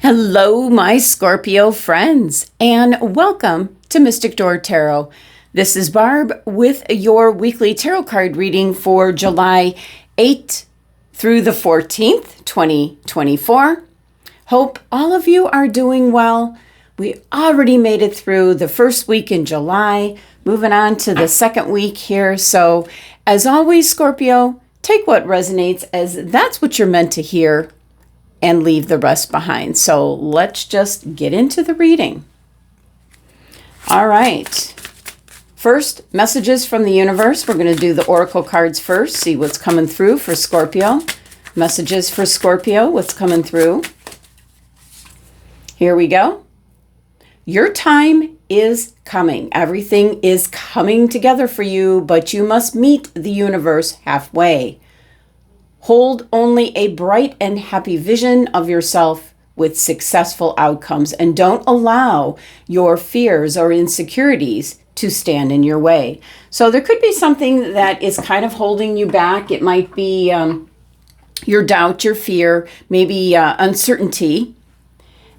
Hello, my Scorpio friends, and welcome to Mystic Door Tarot. This is Barb with your weekly tarot card reading for July 8th through the 14th, 2024. Hope all of you are doing well. We already made it through the first week in July, moving on to the second week here. So, as always, Scorpio, take what resonates, as that's what you're meant to hear, and leave the rest behind. So let's just get into the reading. All right. First, messages from the universe. We're going to do the oracle cards first, see what's coming through for Scorpio. Messages for Scorpio, what's coming through. Here we go. Your time is coming. Everything is coming together for you, but you must meet the universe halfway. Hold only a bright and happy vision of yourself with successful outcomes, and don't allow your fears or insecurities to stand in your way. So there could be something that is kind of holding you back. It might be your doubt, your fear, maybe uncertainty.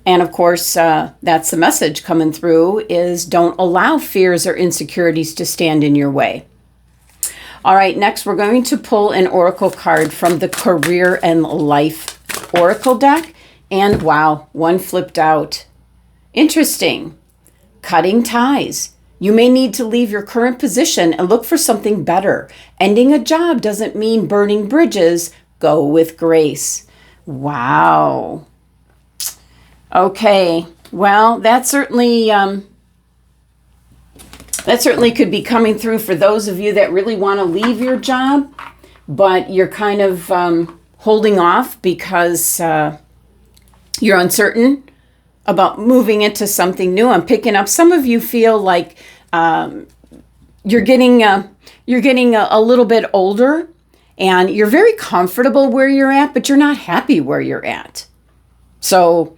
And of course, that's the message coming through, is don't allow fears or insecurities to stand in your way. All right, next we're going to pull an oracle card from the Career and Life Oracle deck. And wow, one flipped out. Interesting. Cutting ties. You may need to leave your current position and look for something better. Ending a job doesn't mean burning bridges. Go with grace. Wow. Okay, well, that certainly could be coming through for those of you that really want to leave your job, but you're kind of holding off because you're uncertain about moving into something new. I'm picking up some of you feel like you're getting a little bit older, and you're very comfortable where you're at, but you're not happy where you're at. So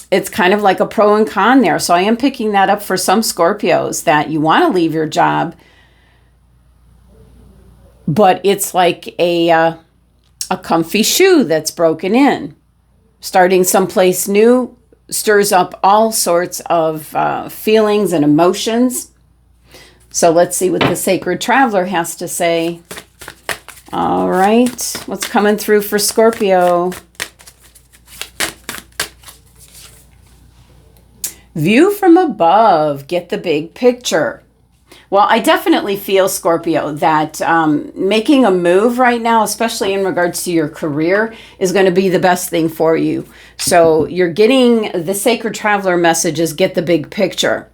it's kind of like a pro and con there. So I am picking that up for some Scorpios, that you want to leave your job, but it's like a comfy shoe that's broken in. Starting someplace new stirs up all sorts of feelings and emotions. So let's see what the Sacred Traveler has to say. All right, what's coming through for Scorpio? View from above, get the big picture. Well, I definitely feel, Scorpio, that making a move right now, especially in regards to your career, is going to be the best thing for you. So you're getting the Sacred Traveler messages, get the big picture.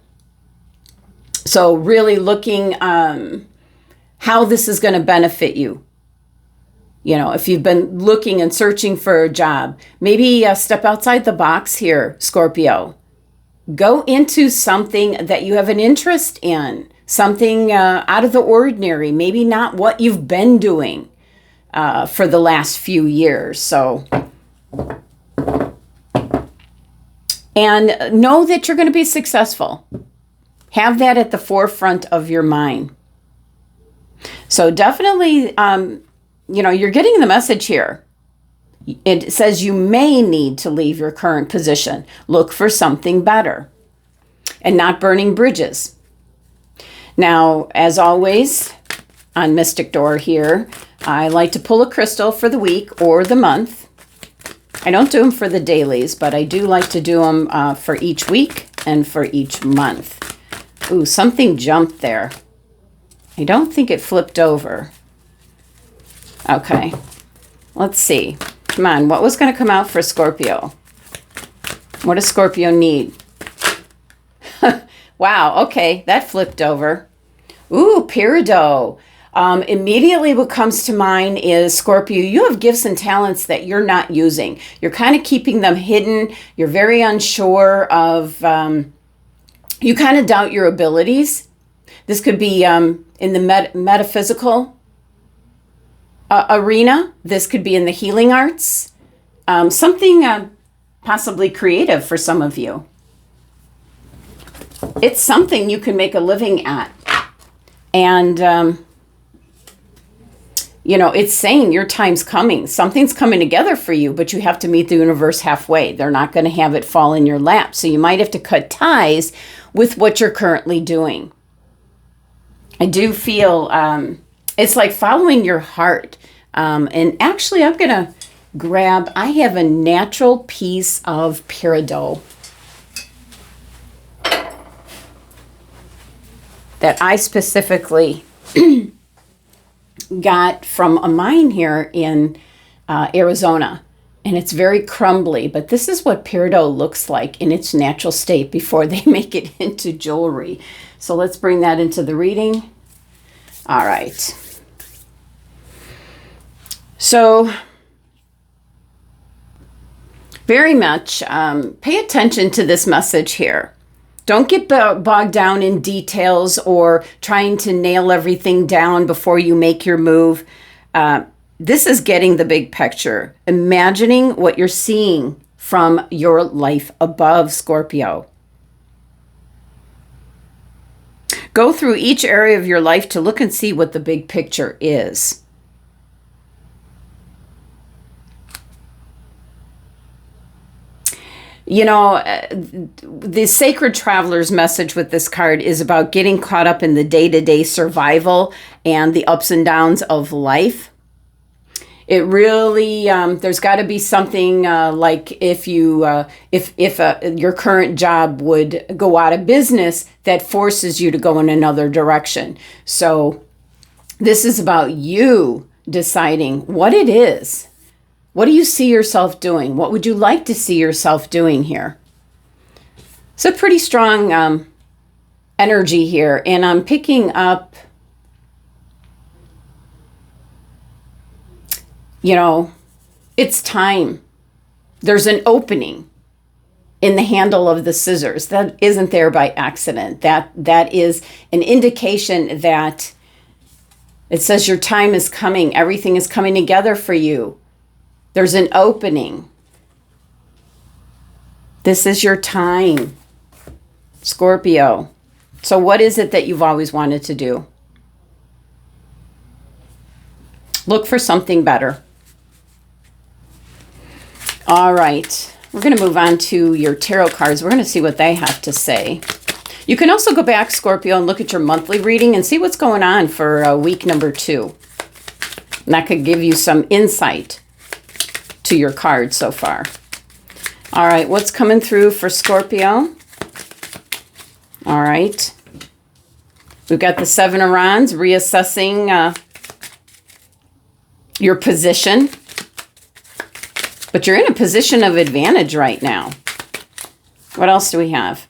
So really looking how this is going to benefit you. You know, if you've been looking and searching for a job, maybe step outside the box here, Scorpio. Go into something that you have an interest in, something out of the ordinary, maybe not what you've been doing for the last few years. So, and know that you're going to be successful. Have that at the forefront of your mind. So definitely, you're getting the message here. It says you may need to leave your current position. Look for something better and not burning bridges. Now, as always, on Mystic Door here, I like to pull a crystal for the week or the month. I don't do them for the dailies, but I do like to do them for each week and for each month. Ooh, something jumped there. I don't think it flipped over. Okay, let's see. Come on, what was going to come out for Scorpio? What does Scorpio need? Wow, okay, that flipped over. Ooh, Peridot. Immediately what comes to mind is, Scorpio, you have gifts and talents that you're not using. You're kind of keeping them hidden. You're very unsure of, you kind of doubt your abilities. This could be in the metaphysical arena. This could be in the healing arts. Something possibly creative for some of you. It's something you can make a living at. And It's saying your time's coming. Something's coming together for you, but you have to meet the universe halfway. They're not going to have it fall in your lap. So you might have to cut ties with what you're currently doing. I do feel it's like following your heart. And actually, I'm going to I have a natural piece of peridot that I specifically got from a mine here in Arizona. And it's very crumbly, but this is what peridot looks like in its natural state before they make it into jewelry. So let's bring that into the reading. All right. So very much pay attention to this message here. Don't get bogged down in details or trying to nail everything down before you make your move. This is getting the big picture, imagining what you're seeing from your life above, Scorpio. Go through each area of your life to look and see what the big picture is. The Sacred Traveler's message with this card is about getting caught up in the day-to-day survival and the ups and downs of life. It really, there's got to be something like if your current job would go out of business that forces you to go in another direction. So this is about you deciding what it is. What do you see yourself doing? What would you like to see yourself doing here? It's a pretty strong energy here. And I'm picking up, it's time. There's an opening in the handle of the scissors. That isn't there by accident. That is an indication that it says your time is coming. Everything is coming together for you. There's an opening. This is your time, Scorpio. So what is it that you've always wanted to do? Look for something better. All right. We're going to move on to your tarot cards. We're going to see what they have to say. You can also go back, Scorpio, and look at your monthly reading and see what's going on for week number 2. And that could give you some insight to your card so far. All right, what's coming through for Scorpio? All right. We've got the 7 of Wands, reassessing your position. But you're in a position of advantage right now. What else do we have?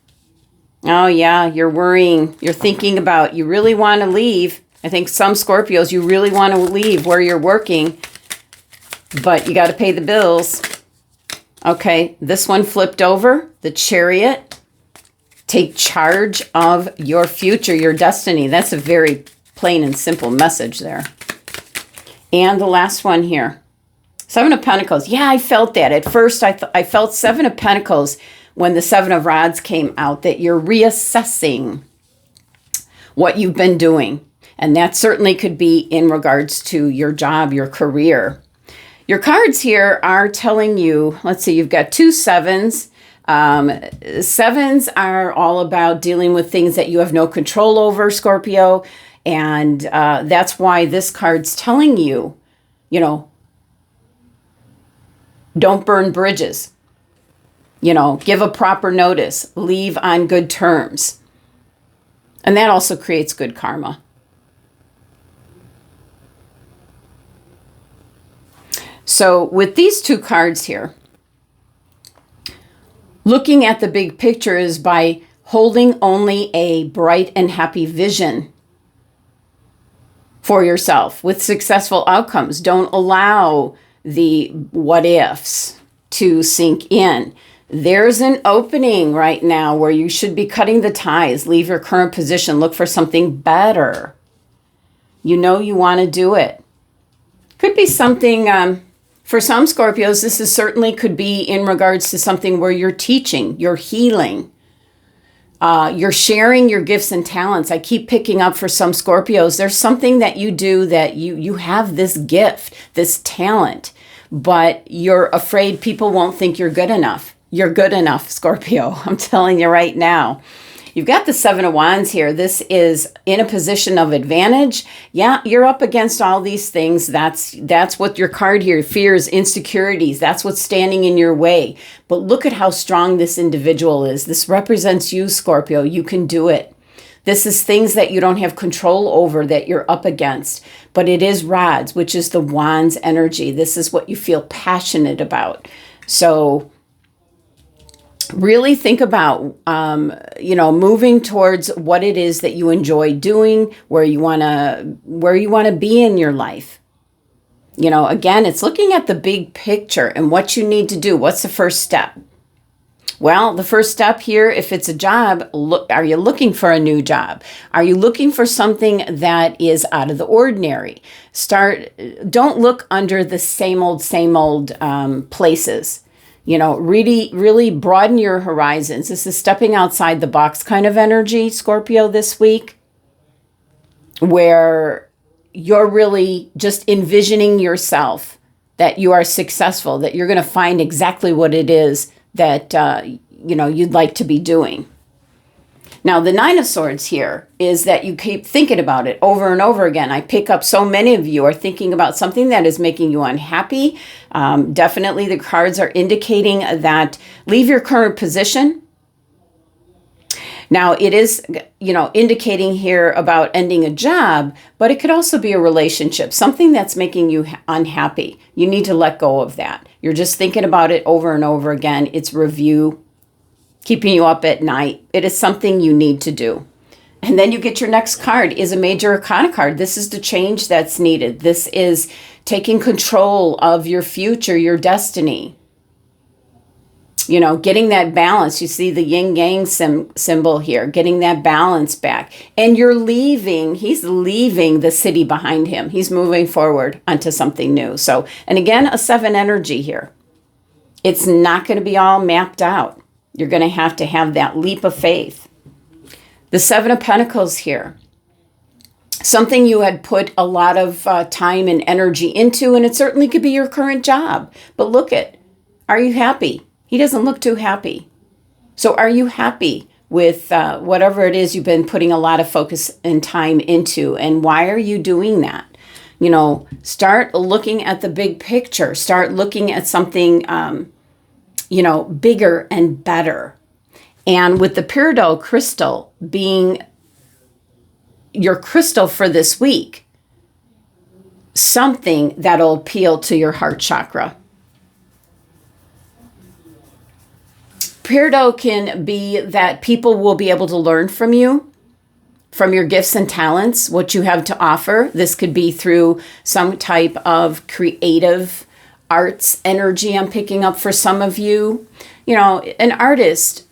Oh, yeah, you're worrying. You're thinking about, you really want to leave. I think some Scorpios, you really want to leave where you're working, but you got to pay the bills. Okay, this one flipped over, the Chariot. Take charge of your future, your destiny. That's a very plain and simple message there. And the last one here, 7 of Pentacles. Yeah, I felt that. At first, I felt 7 of Pentacles when the 7 of Rods came out, that you're reassessing what you've been doing. And that certainly could be in regards to your job, your career. Your cards here are telling you, let's see, you've got 2 sevens. 7s are all about dealing with things that you have no control over, Scorpio. And that's why this card's telling you, don't burn bridges. Give a proper notice. Leave on good terms. And that also creates good karma. So with these 2 cards here, looking at the big picture is by holding only a bright and happy vision for yourself with successful outcomes. Don't allow the what ifs to sink in. There's an opening right now where you should be cutting the ties. Leave your current position. Look for something better. You want to do it. Could be something, for some Scorpios, this certainly could be in regards to something where you're teaching, you're healing. You're sharing your gifts and talents. I keep picking up for some Scorpios. There's something that you do that you have this gift, this talent, but you're afraid people won't think you're good enough. You're good enough, Scorpio. I'm telling you right now. You've got the Seven of Wands here. This is in a position of advantage. Yeah, you're up against all these things. That's what your card here, fears, insecurities, that's what's standing in your way. But look at how strong this individual is. This represents you, Scorpio. You can do it. This is things that you don't have control over that you're up against. But it is rods, which is the Wands energy. This is what you feel passionate about. So really think about, moving towards what it is that you enjoy doing, where you want to be in your life. Again, it's looking at the big picture and what you need to do. What's the first step? Well, the first step here, if it's a job, are you looking for a new job? Are you looking for something that is out of the ordinary? Don't look under the same old places. Really broaden your horizons. This is stepping outside the box kind of energy, Scorpio, this week, where you're really just envisioning yourself that you are successful, that you're going to find exactly what it is that, you'd like to be doing. Now, the Nine of Swords here is that you keep thinking about it over and over again. I pick up so many of you are thinking about something that is making you unhappy. Definitely the cards are indicating that leave your current position. Now, it is, indicating here about ending a job, but it could also be a relationship, something that's making you unhappy. You need to let go of that. You're just thinking about it over and over again. It's review, keeping you up at night. It is something you need to do. And then you get your next card is a major arcana card. This is the change that's needed. This is taking control of your future, your destiny. Getting that balance. You see the yin yang symbol here, getting that balance back. And he's leaving the city behind him. He's moving forward onto something new. So, and again, a 7 energy here. It's not going to be all mapped out. You're going to have that leap of faith. The 7 of Pentacles here. Something you had put a lot of time and energy into, and it certainly could be your current job. But are you happy? He doesn't look too happy. So are you happy with whatever it is you've been putting a lot of focus and time into? And why are you doing that? Start looking at the big picture. Start looking at something bigger and better. And with the peridot crystal being your crystal for this week, something that'll appeal to your heart chakra. Peridot can be that people will be able to learn from you, from your gifts and talents, what you have to offer. This could be through some type of creative arts energy I'm picking up for some of you. An artist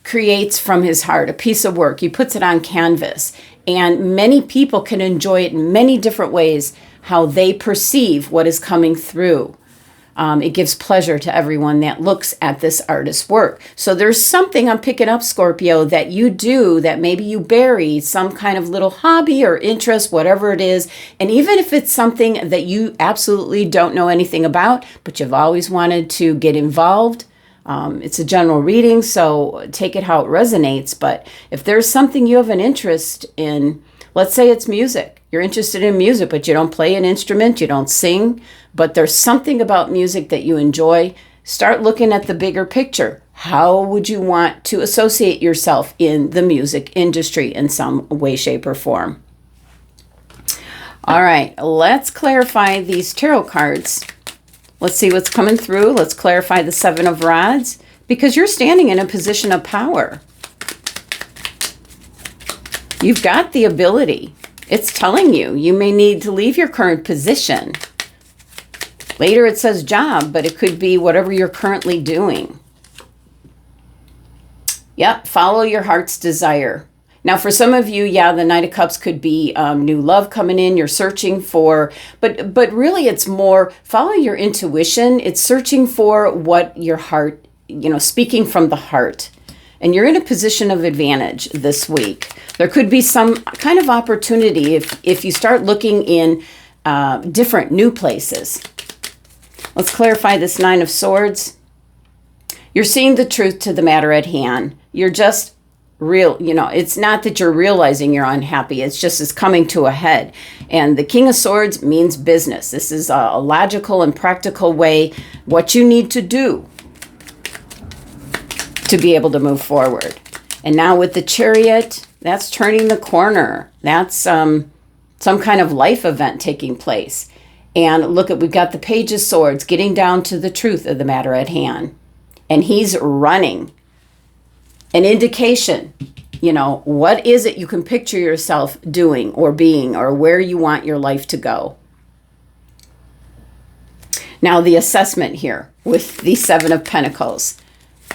creates from his heart a piece of work. He puts it on canvas, and many people can enjoy it in many different ways, how they perceive what is coming through. It gives pleasure to everyone that looks at this artist's work. So there's something I'm picking up, Scorpio, that you do that maybe you bury, some kind of little hobby or interest, whatever it is. And even if it's something that you absolutely don't know anything about, but you've always wanted to get involved, it's a general reading, so take it how it resonates. But if there's something you have an interest in, let's say it's music. You're interested in music, but you don't play an instrument, you don't sing, but there's something about music that you enjoy. Start looking at the bigger picture. How would you want to associate yourself in the music industry in some way, shape, or form? All right, let's clarify these tarot cards. Let's see what's coming through. Let's clarify the 7 of Rods, because you're standing in a position of power. You've got the ability. It's telling you, you may need to leave your current position. Later it says job, but it could be whatever you're currently doing. Yep, follow your heart's desire. Now, for some of you, the Knight of Cups could be new love coming in. You're searching for, but really it's more follow your intuition. It's searching for what your heart, speaking from the heart. and you're in a position of advantage this week. There could be some kind of opportunity if you start looking in different new places. Let's clarify this Nine of Swords. You're seeing the truth to the matter at hand. You're just it's not that you're realizing you're unhappy. It's coming to a head. And the King of Swords means business. This is a logical and practical way, what you need to do to be able to move forward. And now with the Chariot, that's turning the corner. That's some kind of life event taking place. And look we've got the Page of Swords getting down to the truth of the matter at hand. And he's running. An indication, what is it you can picture yourself doing or being or where you want your life to go. Now the assessment here with the Seven of Pentacles.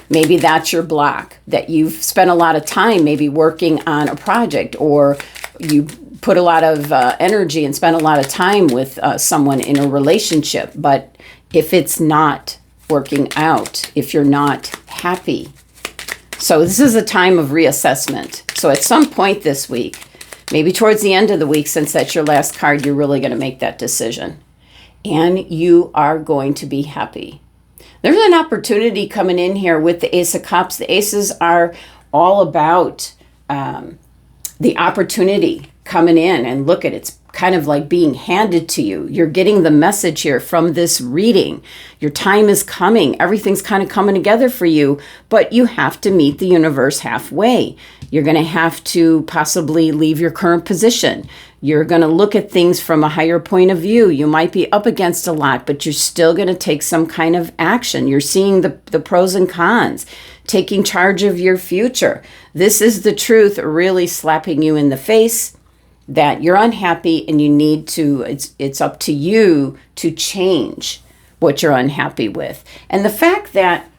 Maybe that's your block, that you've spent a lot of time maybe working on a project, or you put a lot of energy and spent a lot of time with someone in a relationship. But if it's not working out, if you're not happy, so this is a time of reassessment. So at some point this week, maybe towards the end of the week, since that's your last card, you're really going to make that decision. And you are going to be happy. There's an opportunity coming in here with the Ace of Cups. The Aces are all about the opportunity coming in. And look it's kind of like being handed to you. You're getting the message here from this reading. Your time is coming. Everything's kind of coming together for you, but you have to meet the universe halfway. You're going to have to possibly leave your current position. You're going to look at things from a higher point of view. You might be up against a lot, but you're still going to take some kind of action. You're seeing the pros and cons, taking charge of your future. This is the truth really slapping you in the face, that you're unhappy and you need to, it's up to you to change what you're unhappy with. And the fact that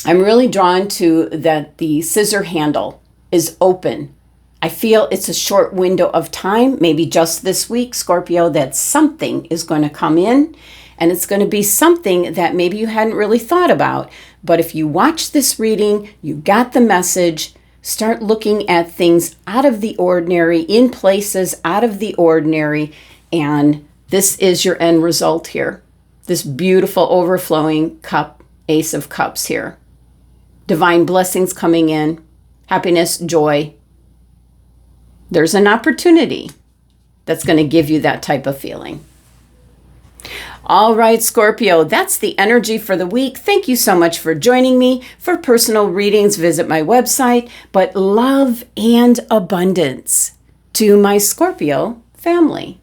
I'm really drawn to that the scissor handle is open. I feel it's a short window of time, maybe just this week, Scorpio, that something is going to come in, and it's going to be something that maybe you hadn't really thought about. But if you watch this reading, you got the message. Start looking at things out of the ordinary, in places out of the ordinary, and this is your end result here. This beautiful overflowing cup, Ace of Cups here. Divine blessings coming in, happiness, joy. There's an opportunity that's going to give you that type of feeling. All right, Scorpio, that's the energy for the week. Thank you so much for joining me. For personal readings, visit my website. But love and abundance to my Scorpio family.